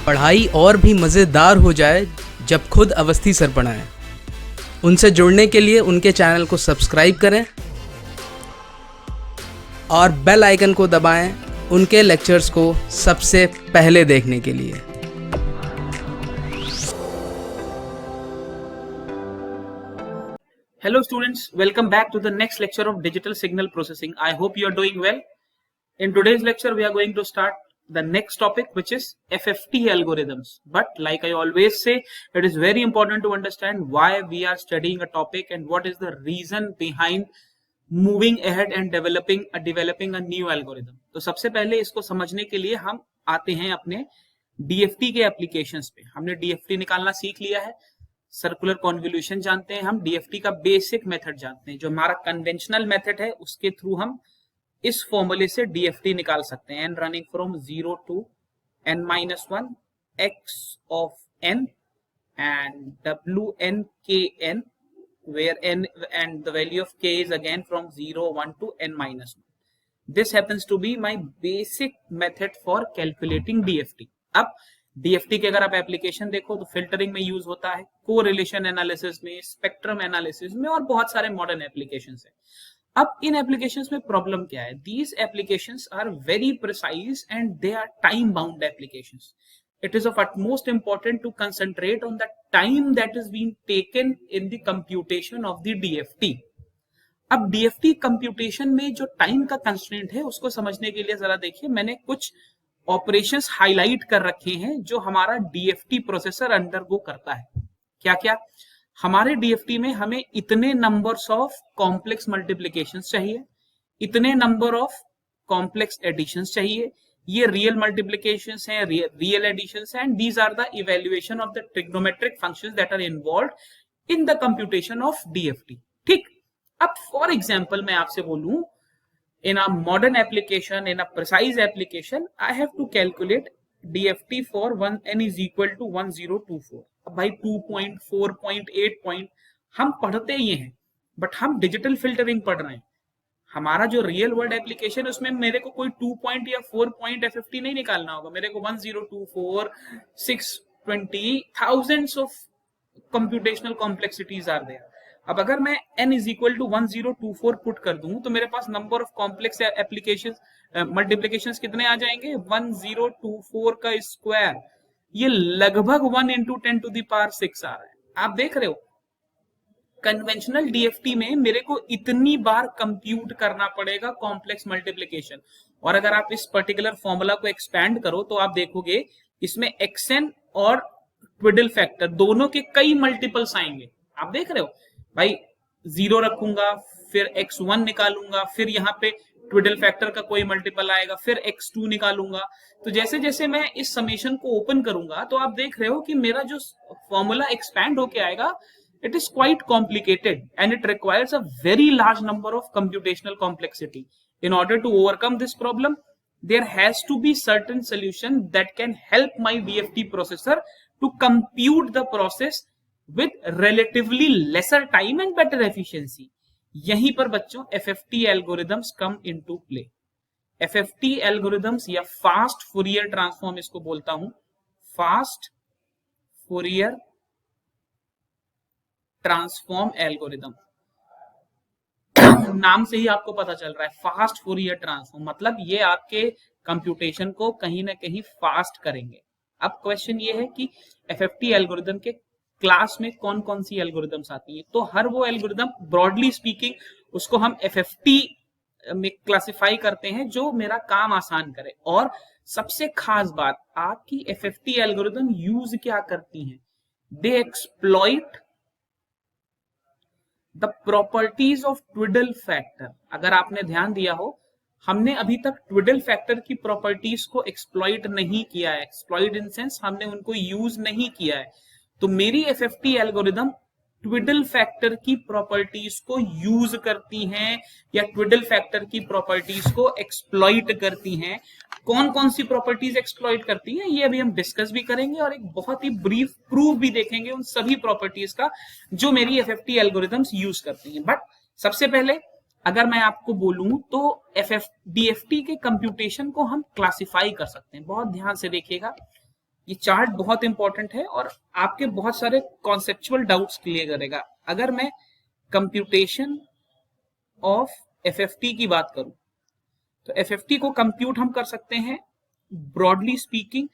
पढ़ाई और भी मज़ेदार हो जाए जब खुद अवस्थी सर पढ़ाएं। उनसे जुड़ने के लिए उनके चैनल को सब्सक्राइब करें और बेल आइकन को दबाएं उनके लेक्चर्स को सबसे पहले देखने के लिए। Hello students, welcome back to the next lecture of digital signal processing. I hope you are doing well. In today's lecture we are going to start the next topic, which is FFT algorithms. But like I always say, it is very important to understand why we are studying a topic and what is the reason behind moving ahead and developing a new algorithm. तो सबसे पहले इसको समझने के लिए हम आते हैं अपने DFT के एप्लीकेशंस पे। हमने DFT निकालना सीख लिया है, सर्कुलर कॉन्वोल्यूशन जानते हैं, हम DFT का बेसिक मेथड जानते हैं। जो हमारा कन्वेंशनल मेथड है उसके थ्रू हम इस फॉर्मूले से DFT निकाल सकते हैं, n running from 0 to n-1 x of n and wn kn, where n and the value of k is again from 0 1 to n-1. This happens to be my basic method for calculating DFT. अब DFT के अगर आप application देखो तो filtering में use होता है, correlation analysis में, स्पेक्ट्रम एनालिसिस में और बहुत सारे मॉडर्न एप्लीकेशंस हैं। अब इन एप्लीकेशंस में प्रॉब्लम क्या है? These applications are very precise and they are time bound applications. It is of utmost important to concentrate on the time that is being taken in the computation of the DFT. अब DFT computation में जो time का constraint है उसको समझने के लिए जरा देखिए, मैंने कुछ ऑपरेशंस हाईलाइट कर रखे हैं जो हमारा DFT प्रोसेसर अंडरगो करता है। क्या क्या? हमारे DFT में हमें इतने नंबर्स ऑफ कॉम्प्लेक्स मल्टीप्लिकेशंस चाहिए, इतने नंबर ऑफ कॉम्प्लेक्स एडिशंस चाहिए, ये रियल मल्टीप्लिकेशंस हैं, रियल एडिशंस हैं, and these are the evaluation of the trigonometric functions that are involved in the computation of DFT। ठीक, अब फॉर एग्जांपल मैं आपसे बोलूं, in a modern application, in a precise application, I have to calculate DFT for n is equal to 1024. अब भाई 2.4 8 point हम पढ़ते ही हैं, बट हम डिजिटल फिल्टरिंग पढ़ रहे हैं। हमारा जो रियल वर्ल्ड एप्लीकेशन है उसमें मेरे को कोई 2 पॉइंट या 4 पॉइंट FFT नहीं निकालना होगा, मेरे को 1024 620 thousands of computational complexities are there. अब अगर मैं n is equal to 1024 put कर दूं तो मेरे पास number of complex application multiplications कितने आ जाएंगे? 1024 का स्क्वायर, ये लगभग 1 into 10 to the power 6 आ रहा है। आप देख रहे हो, कन्वेंशनल DFT में मेरे को इतनी बार कंप्यूट करना पड़ेगा कॉम्प्लेक्स मल्टीप्लिकेशन, और अगर आप इस पर्टिकुलर फॉर्मूला को एक्सपैंड करो तो आप देखोगे इसमें xn और ट्विडल फैक्टर दोनों के कई मल्टीपल्स आएंगे। आप देख रहे हो भाई, 0 रखूंगा, फिर x1 निकालूंगा, फिर यहाँ पे ट्विडल फैक्टर का कोई मल्टीपल आएगा, फिर x2 निकालूंगा। तो जैसे जैसे मैं इस समेशन को ओपन करूंगा तो आप देख रहे हो कि मेरा जो फॉर्मूला एक्सपैंड होके आएगा, it is quite complicated and it requires a very large number of computational complexity. In order to overcome this problem, there has to be certain solution that can help my DFT processor to compute the process with relatively lesser time and better efficiency. यहीं पर बच्चों FFT algorithms come into play. FFT algorithms या fast Fourier transform इसको बोलता हूं, fast Fourier transform algorithm. नाम से ही आपको पता चल रहा है फास्ट फूरियर ट्रांसफॉर्म, मतलब ये आपके कंप्यूटेशन को कहीं ना कहीं फास्ट करेंगे। अब क्वेश्चन ये है कि FFT एल्गोरिथम के क्लास में कौन कौन सी एल्गोरिथम्स आती है? तो हर वो एल्गोरिथम ब्रॉडली स्पीकिंग उसको हम FFT में क्लासिफाई करते हैं जो मेरा काम आसान करे। और सबसे खास बात, आपकी FFT एल्गोरिथम यूज क्या करती हैं? They exploit the properties of twiddle factor. अगर आपने ध्यान दिया हो, हमने अभी तक ट्विडल फैक्टर की प्रॉपर्टीज को एक्सप्लॉइट नहीं किया है। एक्सप्लॉइट इन सेंस हमने उनको यूज नहीं किया है। तो मेरी FFT एल्गोरिथम ट्विडल फैक्टर की प्रॉपर्टीज को यूज करती हैं या ट्विडल फैक्टर की प्रॉपर्टीज को एक्सप्लॉइट करती हैं। कौन कौन सी प्रॉपर्टीज एक्सप्लॉइट करती हैं ये अभी हम डिस्कस भी करेंगे और एक बहुत ही ब्रीफ प्रूफ भी देखेंगे उन सभी प्रॉपर्टीज का जो मेरी FFT एल्गोरिथम्स यूज करती हैं। बट सबसे पहले अगर मैं आपको बोलूं तो DFT के कंप्यूटेशन को हम क्लासिफाई कर सकते हैं। बहुत ध्यान से देखिएगा, ये चार्ट बहुत इंपॉर्टेंट है और आपके बहुत सारे कॉन्सेप्चुअल डाउट्स क्लियर करेगा। अगर मैं कंप्यूटेशन ऑफ एफएफटी की बात करूं तो एफएफटी को कंप्यूट हम कर सकते हैं ब्रॉडली स्पीकिंग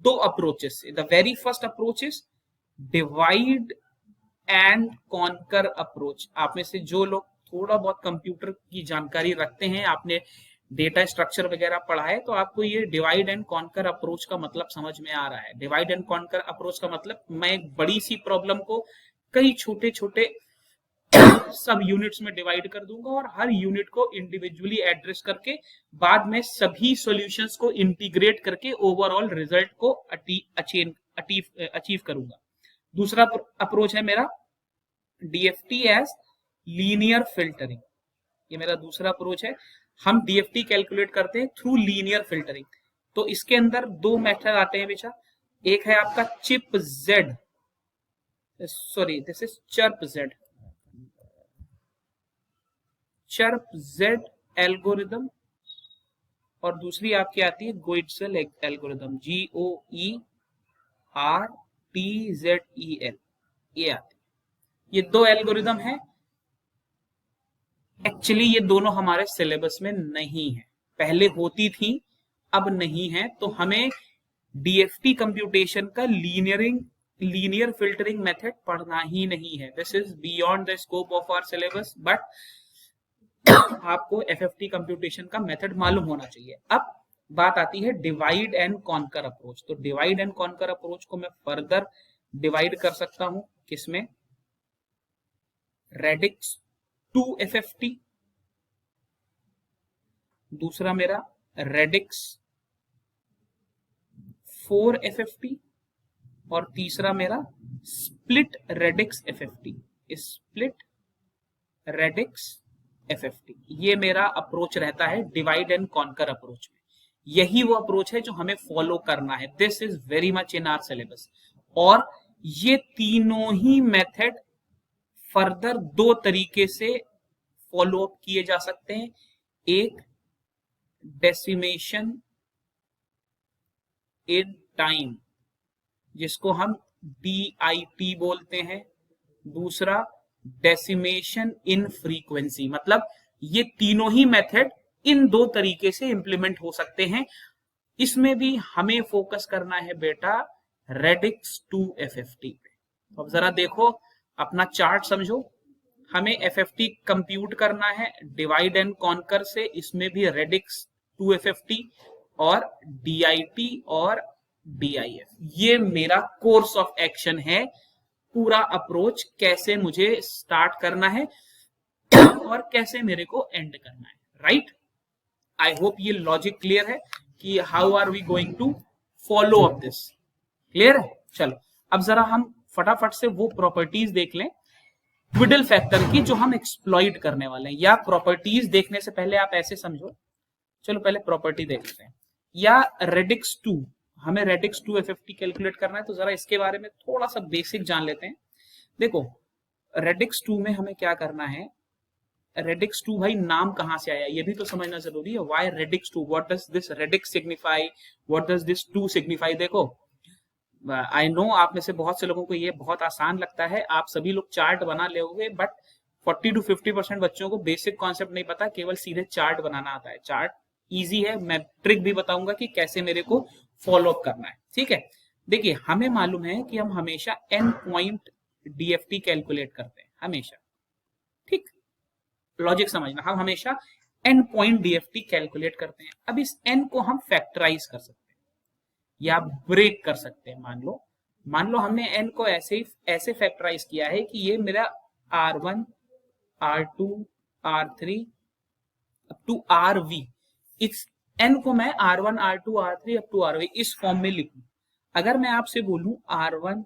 दो अप्रोचेस से। The very first approach is divide and conquer approach. आप में से जो लोग थोड़ा बहुत कंप्यूटर की जानकारी रखते हैं, आपने डेटा स्ट्रक्चर वगैरह पढ़ा है, तो आपको ये डिवाइड एंड कॉन्कर अप्रोच का मतलब समझ में आ रहा है। डिवाइड एंड कॉन्कर अप्रोच का मतलब मैं एक बड़ी सी प्रॉब्लम को कई छोटे छोटे सब यूनिट्स में डिवाइड कर दूंगा और हर यूनिट को इंडिविजुअली एड्रेस करके बाद में सभी सॉल्यूशंस को इंटीग्रेट करके ओवरऑल रिजल्ट को अचीव करूंगा। दूसरा अप्रोच है मेरा डीएफटी एज लीनियर फिल्टरिंग। ये मेरा दूसरा अप्रोच है। हम डीएफटी कैलकुलेट करते हैं थ्रू लीनियर फिल्टरिंग। तो इसके अंदर दो मेथड आते हैं बेटा। एक है आपका chip Z, sorry this is chirp Z, chirp Z algorithm, और दूसरी आपकी आती है गोइट्सल एल्गोरिदम, GOERTZEL, ये आती है। ये दो एल्गोरिदम है। एक्चुअली ये दोनों हमारे सिलेबस में नहीं है, पहले होती थी अब नहीं है। तो हमें डीएफटी कंप्यूटेशन का लीनियर फिल्टरिंग मेथड पढ़ना ही नहीं है। This is beyond the scope of our syllabus, but आपको एफएफटी कंप्यूटेशन का मेथड मालूम होना चाहिए। अब बात आती है डिवाइड एंड कॉन्कर अप्रोच। तो डिवाइड एंड कॉन्कर अप्रोच को मैं फर्दर डिवाइड कर सकता हूं किसमें, रेडिक्स 2 FFT, दूसरा मेरा रेडिक्स 4 FFT, और तीसरा मेरा split radix FFT, split radix FFT। ये मेरा अप्रोच रहता है डिवाइड एंड कॉन्कर अप्रोच में। यही वो अप्रोच है जो हमें फॉलो करना है। This is very much in our syllabus. और ये तीनों ही मेथड फर्दर दो तरीके से फॉलो अप किए जा सकते हैं। एक डेसिमेशन इन टाइम, जिसको हम DIT बोलते हैं, दूसरा डेसिमेशन इन फ्रीक्वेंसी। मतलब ये तीनों ही मेथड इन दो तरीके से इंप्लीमेंट हो सकते हैं। इसमें भी हमें फोकस करना है बेटा रेडिक्स 2 FFT पे। तो अब जरा देखो, अपना चार्ट समझो। हमें FFT कंप्यूट करना है डिवाइड एंड कॉन्कर से, इसमें भी रेडिक्स 2 FFT और DIT और DIF। ये मेरा कोर्स ऑफ एक्शन है, पूरा अप्रोच कैसे मुझे स्टार्ट करना है और कैसे मेरे को एंड करना है, राइट। आई होप ये लॉजिक क्लियर है कि how are we going to follow up this, clear है। चलो अब जरा हम फटाफट से वो प्रॉपर्टीज देख लें ट्विडल फैक्टर की जो हम एक्सप्लॉइट करने वाले हैं। या प्रॉपर्टीज देखने से पहले आप ऐसे समझो, चलो पहले प्रॉपर्टी देख लेते हैं। या रेडिक्स 2, हमें रेडिक्स 2 FFT कैलकुलेट करना है, तो जरा इसके बारे में थोड़ा सा बेसिक जान लेते हैं। देखो रेडिक्स 2 में हमें क्या करना है। रेडिक्स 2 भाई नाम कहां से आया ये भी तो समझना जरूरी है। Why radix 2, what does this radix signify, what does this 2 signify. देखो आई नो आप में से बहुत से लोगों को ये बहुत आसान लगता है, आप सभी लोग चार्ट बना लोगे, बट 40 to 50% बच्चों को बेसिक कॉन्सेप्ट नहीं पता, केवल सीधे चार्ट बनाना आता है। चार्ट इजी है, मैं ट्रिक भी बताऊंगा कि कैसे मेरे को फॉलो अप करना है, ठीक है। देखिए हमें मालूम है कि हम हमेशा n पॉइंट DFT कैलकुलेट करते हैं, हमेशा, ठीक। लॉजिक समझना, हम हमेशा n पॉइंट DFT कैलकुलेट करते हैं। अब इस n को हम फैक्टराइज कर सकते हैं या ब्रेक कर सकते हैं। मान लो हमने n को ऐसे फैक्टराइज किया है कि ये मेरा R1 R2 R3 up to RV, इस n को मैं R1 R2 R3 up to RV इस फॉर्म में लिखूं। अगर मैं आपसे बोलूं R1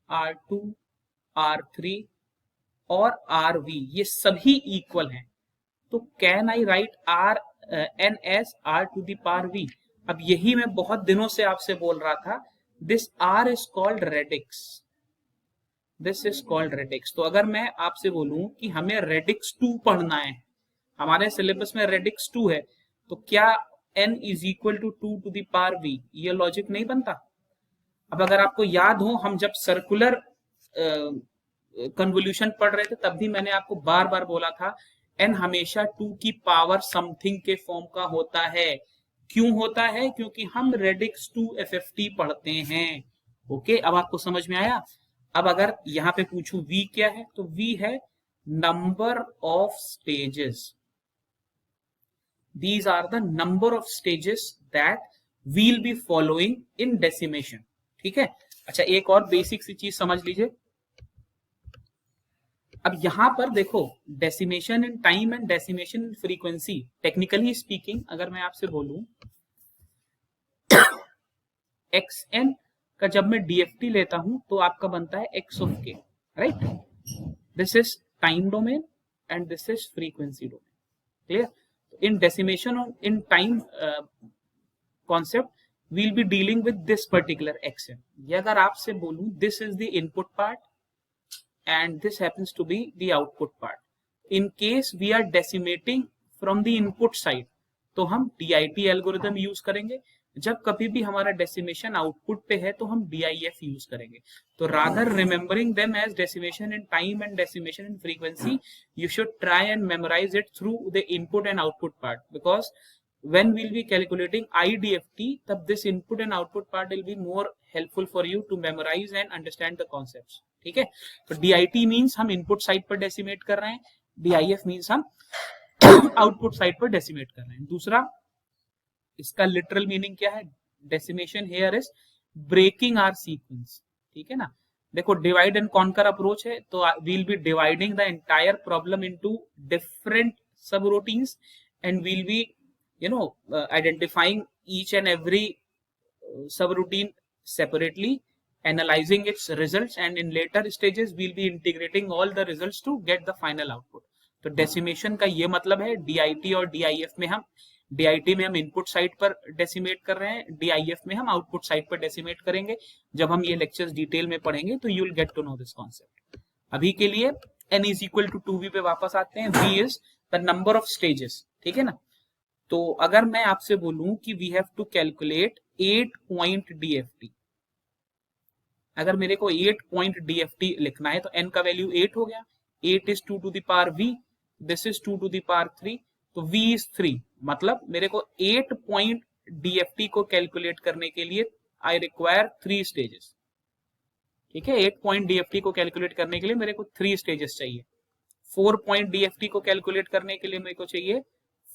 R2 R3 और RV ये सभी इक्वल हैं, तो can I right n as R to the power V। अब यही मैं बहुत दिनों से आपसे बोल रहा था, this R is called radix, this is called radix. तो अगर मैं आपसे बोलूं कि हमें रेडिक्स 2 पढ़ना है, हमारे सिलेबस में रेडिक्स 2 है, तो क्या n is equal to 2 to the power V, ये लॉजिक नहीं बनता। अब अगर आपको याद हो, हम जब सर्कुलर कन्वोल्यूशन पढ़ रहे थे तब भी मैंने आपको बार बार बोला था n हमेशा 2 की पावर समथिंग के फॉर्म का होता है। क्यों होता है? क्योंकि हम रेडिक्स टू एफएफटी पढ़ते हैं। ओके, अब आपको समझ में आया। अब अगर यहाँ पे पूछूं v क्या है, तो v है number of stages. These are the number of stages that we'll be following in decimation। ठीक है। अच्छा, एक और बेसिक सी चीज समझ लीजिए। अब यहां पर देखो, decimation in time and decimation in frequency, technically speaking अगर मैं आपसे बोलूं xn का जब मैं डीएफटी लेता हूं तो आपका बनता है x of k, right. This is time domain and this is frequency domain. Clear? in decimation or in time concept we'll be dealing with this particular xn। ये अगर आपसे बोलूं this is the input part and this happens to be the output part। in case we are decimating from the input side तो हम DIT algorithm use करेंगे। जब कभी भी हमारा डेसिमेशन आउटपुट पे है तो हम DIF यूज करेंगे। तो rather remembering them as decimation in time and decimation in frequency, you should try and memorize it through the input and output part, because when we'll be calculating IDFT तब this input and output part will be more helpful for you to memorize and understand the concepts। ठीक है। तो DIT means हम input side पर decimate कर रहे हैं, DIF means हम आउटपुट साइड पर डेसिमेट कर रहे हैं। दूसरा, इसका लिटरल मीनिंग क्या है? Decimation here is breaking our sequence. ठीक है ना। देखो, डिवाइड एंड कॉन्कर अप्रोच है तो we'll be dividing the entire problem into different subroutines and we'll be identifying each and every subroutine separately, analyzing its results, and in later stages we'll be integrating all the results to get the final output। तो decimation का ये मतलब है, DIT और DIF में हम DIT में हम इनपुट साइड पर डेसिमेट कर रहे हैं, DIF में हम आउटपुट साइड पर डेसिमेट करेंगे। जब हम ये लेक्चर्स डिटेल में पढ़ेंगे तो you will get to know this concept. अभी के लिए n is equal to 2v पे वापस आते हैं। v is the number of stages. ठीक है ना। तो अगर मैं आपसे बोलूं कि we have to calculate 8 point DFT, अगर मेरे को 8 पॉइंट DFT लिखना है तो n का वैल्यू 8 हो गया। 8 is 2 to the power v, this is 2 to the power 3, तो v इज 3। मतलब मेरे को 8 पॉइंट DFT को कैलकुलेट करने के लिए आई रिक्वायर 3 स्टेजेस। ठीक है, 8 पॉइंट DFT को कैलकुलेट करने के लिए मेरे को 3 स्टेजेस चाहिए। 4 पॉइंट DFT को कैलकुलेट करने के लिए मेरे को चाहिए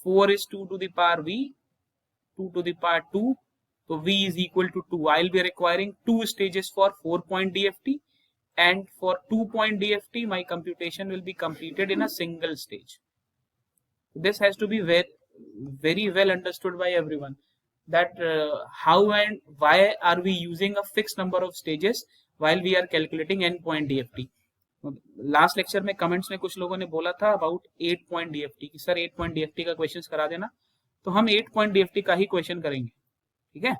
4 is 2 to the power v, 2 to the power 2, so v is equal to 2। I'll be requiring 2 stages for 4 point DFT, and for 2 point DFT my computation will be completed in a single stage। This has to be very well understood by everyone, that how and why are we using a fixed number of stages while we are calculating n point DFT। Last lecture में comments में कुछ लोगों ने बोला था about 8 point DFT कि sir 8 point DFT का question करा देना, तो हम 8 पॉइंट DFT का ही क्वेश्चन करेंगे। ठीक है,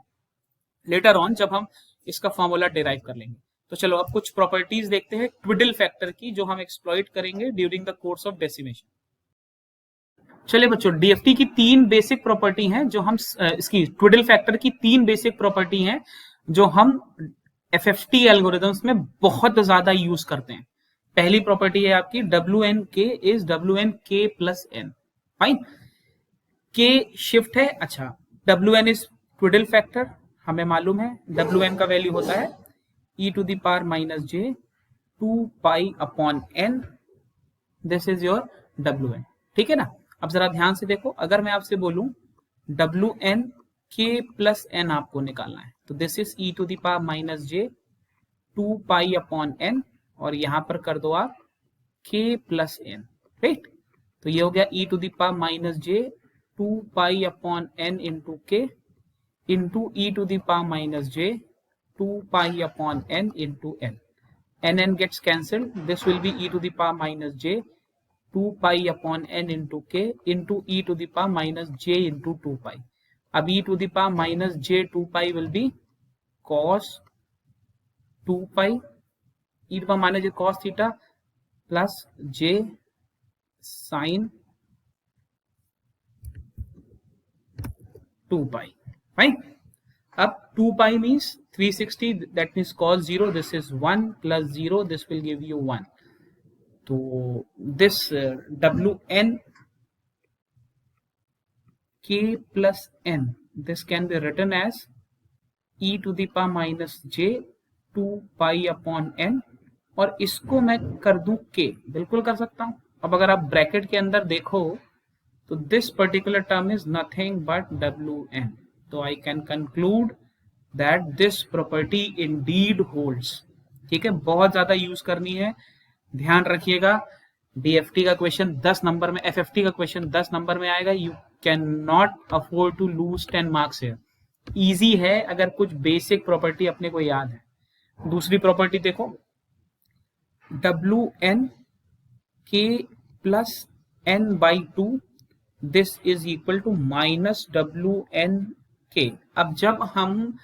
लेटर ऑन जब हम इसका फॉर्मूला डिराइव कर लेंगे। तो चलो अब कुछ प्रॉपर्टीज देखते हैं ट्विडल फैक्टर की, जो हम एक्सप्लॉइट करेंगे during the course of decimation. चलिए बच्चों, DFT की 3 बेसिक प्रॉपर्टी हैं जो हम इसकी ट्विडल फैक्टर की 3 बेसिक प्रॉपर्टी हैं जो हम FFT एल्गोरिथम्स में बहुत ज्यादा यूज करते हैं। पहली प्रॉपर्टी है आपकी WNK is WNK plus n। Fine, K shift है। अच्छा, WN इज ट्विडल फैक्टर, हमें मालूम है WN का वैल्यू होता है e to the power minus j 2 pi upon n, this is your WN। ठीक है ना। अब जरा ध्यान से देखो, अगर मैं आपसे बोलूं WN K प्लस n आपको निकालना है तो this is e to the power minus j 2 pi upon n, और यहां पर कर दो आप K प्लस n, राइट। तो ये हो गया e to the power minus j 2 pi upon n into k into e to the power minus j 2 pi upon n into n. n gets cancelled. This will be e to the power minus j 2 pi upon n into k into e to the power minus j into 2 pi। अब e to the power minus j 2 pi will be cos 2 pi, e to the power minus j cos theta plus j sin 2 pi। Fine. अब 2 पाई means 360, that means cos 0, this is 1 plus 0, this will give you 1. तो this Wn k plus n, this can be written as e to the power minus j 2 pi upon n, और इसको मैं कर दूं k, बिल्कुल कर सकता हूं. अब अगर आप ब्रैकेट के अंदर देखो तो this particular term is nothing but Wn. तो I can conclude that this property Indeed holds. ठीक है, बहुत ज्यादा यूज करनी है, ध्यान रखिएगा. डीएफटी का क्वेश्चन 10 नंबर में, एफएफटी का क्वेश्चन 10 नंबर में आएगा. You can not afford to lose 10 marks here. Easy है अगर कुछ बेसिक प्रॉपर्टी अपने को याद है. दूसरी प्रॉपर्टी देखो, Wn k plus n by 2, this is equal to minus Wn k. अब जब हम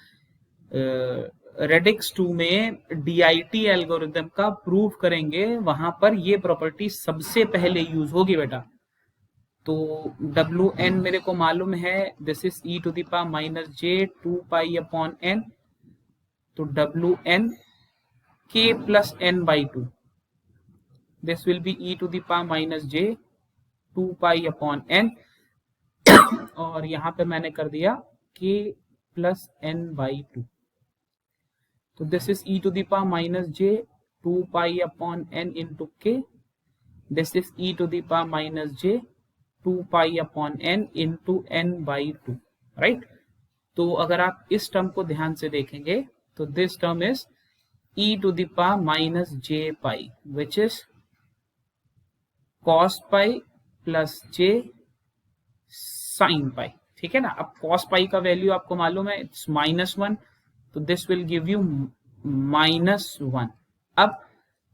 रेडिक्स 2 में डीआईटी एल्गोरिथम का प्रूव करेंगे, वहां पर ये प्रॉपर्टी सबसे पहले यूज होगी बेटा. तो Wn मेरे को मालूम है, this is e to the power minus j 2 pi upon n. तो Wn k plus n by 2, this will be e to the power minus j 2 pi upon n, और यहां पे मैंने कर दिया k प्लस n बाई 2. तो this is e to the power minus j 2 pi upon n into k. This is e to the power minus j 2 pi upon n into n by 2. Right. तो अगर आप इस term को ध्यान से देखेंगे तो this term is e to the power minus j pi, which is cos pi plus j sine pi. ठीक है ना. अब cos पाई का वैल्यू आपको मालूम है, इट्स -1, तो दिस विल गिव यू -1. अब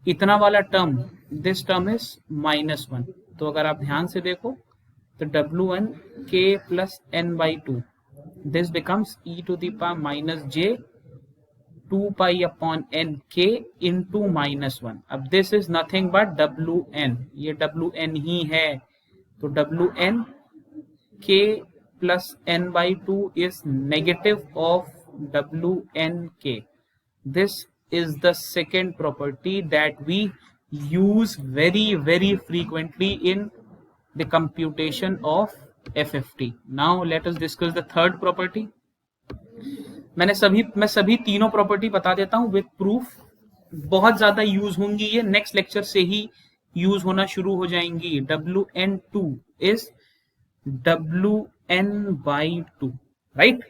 इतना वाला टर्म, दिस टर्म इज -1. तो अगर आप ध्यान से देखो तो Wn k plus n by 2, this becomes e to the power minus j 2 pi upon n k into -1. अब this is nothing but Wn, ये Wn ही है. तो Wn k plus n by 2 is negative of Wn_k. This is the second property that we use very frequently in the computation of FFT. Now let us discuss the third property. मैं सभी तीनों property बता देता हूं with proof. बहुत ज्यादा use होंगी ये, नेक्स्ट लेक्चर से ही यूज होना शुरू हो जाएंगी. Wn2 is Wn by 2. Right.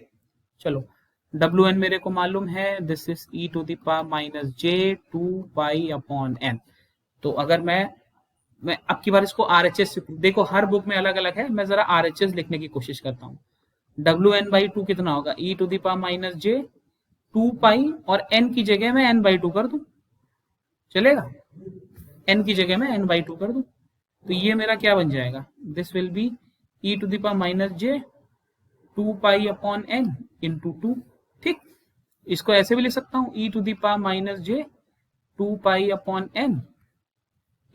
चलो, Wn मेरे को मालूम है, this is e to the power minus j 2 pi upon n. तो अगर मैं अब की बार इसको RHS, देखो हर बुक में अलग अलग है, मैं जरा RHS लिखने की कोशिश करता हूँ. Wn बाई 2 कितना होगा, e to the power minus j 2 pi, और n की जगह मैं n बाई 2 कर दूं, चलेगा. n की जगह मैं n बाई 2 कर दूं, तो ये मेरा क्या बन जाएगा, this will be e to the power minus j 2 pi upon n into 2. ठीक, इसको ऐसे भी लिख सकता हूँ, e to the power minus j 2 pi upon n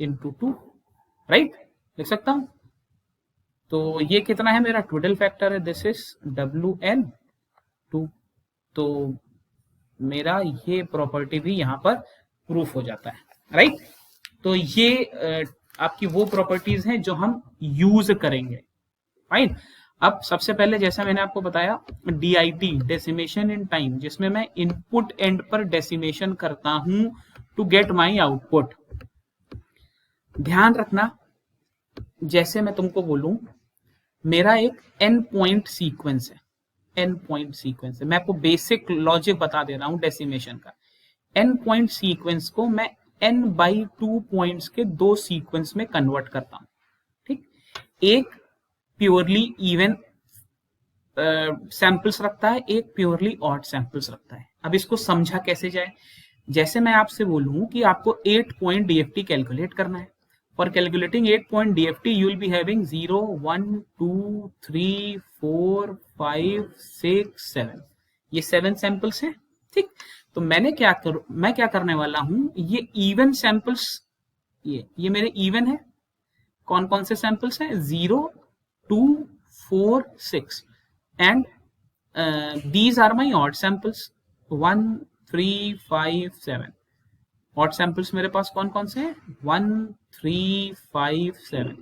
into 2. Right, लिख सकता हूँ. तो ये कितना है, मेरा ट्विडल फैक्टर है, दिस इज Wn2. तो मेरा ये प्रॉपर्टी भी यहाँ पर प्रूफ हो जाता है. राइट. तो ये आपकी वो प्रॉपर्टीज हैं जो हम यूज करेंगे. राइट. अब सबसे पहले जैसा मैंने आपको बताया, DIT, डेसिमेशन इन टाइम, जिसमें मैं इनपुट एंड पर डेसिमेशन करता हूं टू गेट माई आउटपुट. ध्यान रखना, जैसे मैं तुमको बोलूं, मेरा एक n पॉइंट सीक्वेंस है, n पॉइंट सीक्वेंस है. मैं आपको बेसिक लॉजिक बता दे रहा हूं डेसिमेशन का. n पॉइंट सीक्वेंस को मैं n बाई 2 पॉइंट्स के 2 सीक्वेंस में कन्वर्ट करता हूं. ठीक, एक प्योरली इवन सैंपल्स रखता है, एक प्योरली ऑड सैंपल्स रखता है. अब इसको समझा कैसे जाए, जैसे मैं आपसे बोलूं कि आपको 8 पॉइंट DFT कैलकुलेट करना है. For calculating 8 point DFT, you will be having 0, 1, 2, 3, 4, 5, 6, 7. ये 7 सैंपल्स हैं. ठीक, तो मैं क्या करने वाला हूं, ये इवन सैंपल्स, ये मेरे इवन है. कौन कौन से सैंपल्स हैं, 0, 2, 4, 6 and these are my odd samples 1 3 5 7 odd samples मेरे पास कौन कौन से हैं 1 3 5 7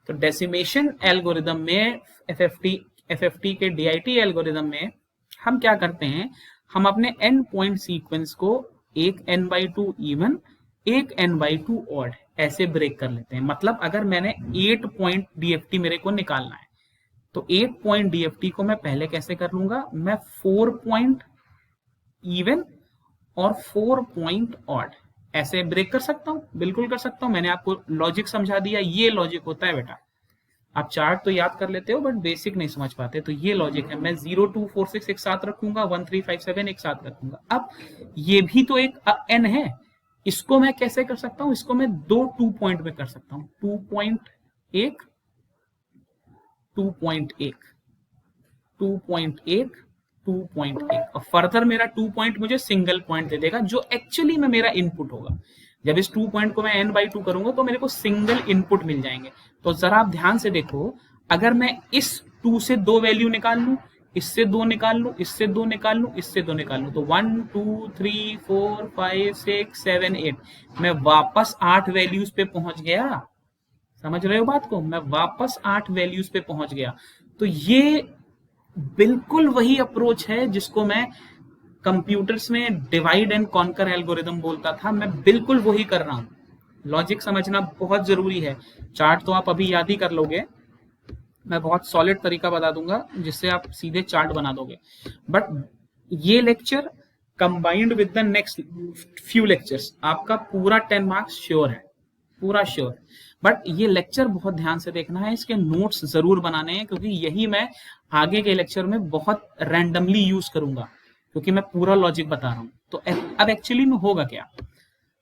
तो डेसिमेशन एल्गोरिदम में एफएफटी के डीआईटी एल्गोरिदम में हम क्या करते हैं हम अपने n पॉइंट सीक्वेंस को एक n/2 इवन एक n/2 ऑड ऐसे ब्रेक कर लेते हैं मतलब अगर मैंने 8 पॉइंट डीएफटी मेरे को निकालना है तो 8 पॉइंट डीएफटी को मैं पहले कैसे कर लूंगा मैं 4 पॉइंट इवन और 4 पॉइंट ऑड ऐसे ब्रेक कर सकता हूं बिल्कुल कर सकता हूं मैंने आपको लॉजिक समझा दिया ये लॉजिक होता है बेटा आप चार्ट तो याद कर लेते हो बट बेसिक नहीं समझ पाते तो ये लॉजिक है मैं 0 2 4 6 एक साथ रखूंगा 1 3 5 7 एक साथ रखूंगा अब ये भी तो एक n है इसको मैं कैसे कर सकता हूं इसको मैं 2 पॉइंट में कर सकता हूं 2.1 2.1 2.1 2.1 और फर्दर मेरा 2 पॉइंट मुझे सिंगल पॉइंट दे देगा जो एक्चुअली में मेरा इनपुट होगा जब इस 2 पॉइंट को मैं n/2 करूंगा तो मेरे को सिंगल इनपुट मिल जाएंगे तो जरा आप ध्यान से देखो अगर मैं इस 2 से 2 वैल्यू निकाल लूं इससे 2 निकाल लूं इससे 2 निकाल लूं इससे 2 निकाल लूं तो 1 2 3 4 5 6 7 8 मैं वापस 8 वैल्यूज पे पहुंच गया समझ रहे हो बात को मैं वापस 8 वैल्यूज पे पहुंच गया तो ये बिल्कुल वही अप्रोच है जिसको मैं कंप्यूटर्स में डिवाइड एंड कॉन्कर एल्गोरिदम बोलता था मैं बिल्कुल वही कर रहा हूं लॉजिक समझना बहुत जरूरी है चार्ट तो आप अभी याद ही कर लोगे मैं बहुत सॉलिड तरीका बता दूंगा जिससे आप सीधे चार्ट बना दोगे बट ये lecture combined with the next few lectures आपका पूरा 10 मार्क्स श्योर है पूरा श्योर बट ये लेक्चर बहुत ध्यान से देखना है इसके नोट्स जरूर बनाने हैं क्योंकि यही मैं आगे के लेक्चर में बहुत रैंडमली यूज करूंगा क्योंकि मैं पूरा लॉजिक बता रहा हूं तो अब एक्चुअली में होगा क्या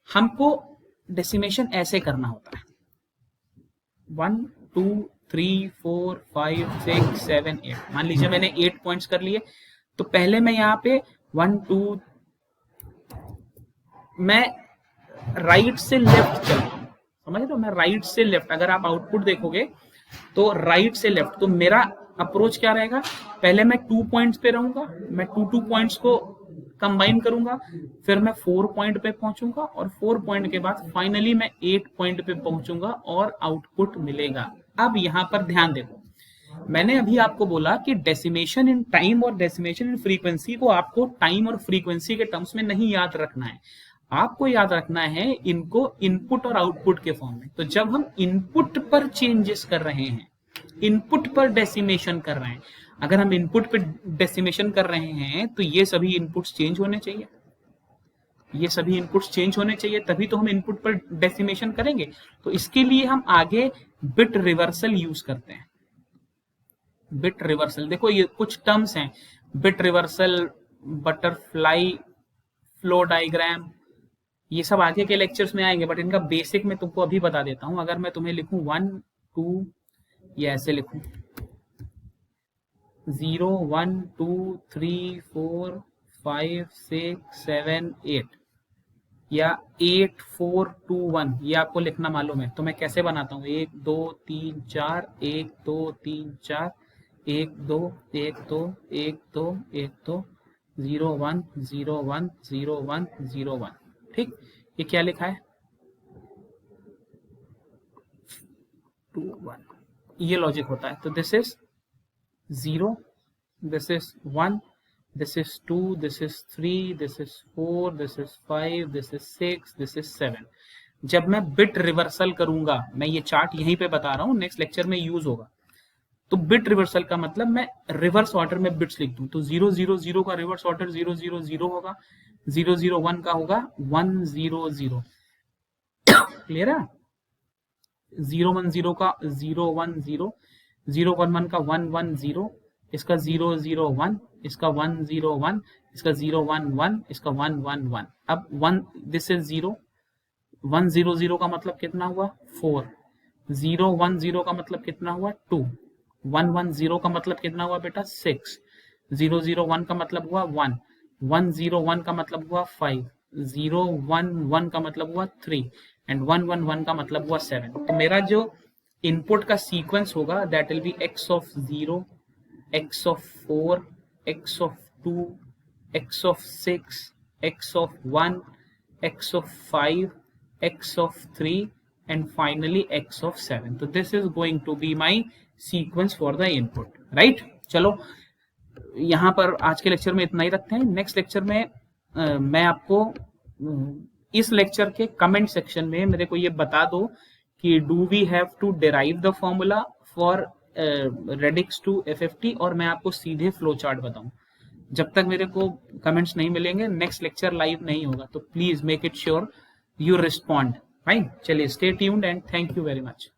हमको डेसिमेशन ऐसे करना होता है 1 2 3 4 5 6 7 8 मान लीजिए मैंने 8 पॉइंट्स कर लिए तो पहले मैं यहाँ पे 1 2 मैं राइट से लेफ्ट चल रहा हूं समझ रहे हो मैं राइट से लेफ्ट अगर आप आउटपुट देखोगे तो राइट से लेफ्ट तो मेरा अप्रोच क्या रहेगा पहले मैं 2 पॉइंट्स पे रहूंगा मैं 2 पॉइंट्स को कंबाइन करूंगा फिर मैं 4 पॉइंट पे पहुंचूंगा और 4 पॉइंट के बाद फाइनली मैं 8 पॉइंट पे पहुंचूंगा और आउटपुट मिलेगा अब यहां पर ध्यान देखो मैंने अभी आपको बोला कि डेसिमेशन इन टाइम और डेसिमेशन इन फ्रीक्वेंसी को आपको टाइम और फ्रीक्वेंसी के टर्म्स में नहीं याद रखना है आपको याद रखना है इनको इनपुट और आउटपुट के फॉर्म में तो जब हम इनपुट पर चेंजेस कर रहे हैं इनपुट पर डेसिमेशन कर रहे हैं अगर हम इनपुट पर डेसिमेशन कर रहे हैं तो ये सभी इनपुट्स चेंज होने चाहिए ये सभी इनपुट्स चेंज होने चाहिए तभी तो हम इनपुट पर डेसिमेशन करेंगे तो इसके लिए हम आगे बिट रिवर्सल यूज करते हैं बिट रिवर्सल देखो ये कुछ टर्म्स हैं bit reversal butterfly flow diagram ये सब आगे के लेक्चर्स में आएंगे बट इनका बेसिक मैं तुमको अभी बता देता हूं अगर मैं तुम्हें लिखूं 1 2 ये ऐसे लिखूं 0 1 2 3 4 5 6 7 8 या 8 4 2 1 ये आपको लिखना मालूम है तो मैं कैसे बनाता हूँ 1 2 3 4 1 2 3 4 1 2 1 2 1 2 1 2 0 1 0 1 0 1 0 1 ठीक ये क्या लिखा है 2 1 ये लॉजिक होता है तो this is 0 this is 1 this is 2 this is 3 this is 4 this is 5 this is 6 this is 7 जब मैं बिट रिवर्सल करूंगा मैं ये चार्ट यहीं पे बता रहा हूं नेक्स्ट लेक्चर में यूज होगा तो बिट रिवर्सल का मतलब मैं रिवर्स ऑर्डर में बिट्स लिख दूं तो 0 0 0 का रिवर्स ऑर्डर 0 0 0 होगा 0 0 1 का होगा 1 0 0 क्लियर है 0 1 0 का 0 1 0 0 1 1 का 1 1 0 इसका 0 0 1 इसका 1 0 1 इसका 0 1 1 इसका 1 1 1 अब 1 दिस इज 0 1 0 0 का मतलब कितना हुआ 4 0 1 0 का मतलब कितना हुआ 2 1 1 0 का मतलब कितना हुआ बेटा 6 0 0 1 का मतलब हुआ 1 1 0 1 का मतलब हुआ 5 0 1 1 का मतलब हुआ 3 एंड 1 1 1 का मतलब हुआ 7 तो मेरा जो इनपुट का सीक्वेंस होगा that will be x of 0 x of 4 x of 2, x of 6, x of 1, x of 5, x of 3 and finally x of 7. So this is going to be my sequence for the input, right? चलो यहाँ पर आज के lecture में इतना ही रखते हैं. Next lecture में मैं आपको इस लेक्चर के कमेंट सेक्शन में मेरे को ये बता दो कि do we have to derive the formula for radix two FFT, और मैं आपको सीधे फ्लो चार्ट बताऊं. जब तक मेरे को कमेंट्स नहीं मिलेंगे नेक्स्ट लेक्चर लाइव नहीं होगा. तो please make it sure you respond. Fine, चलिए stay tuned and thank you very much.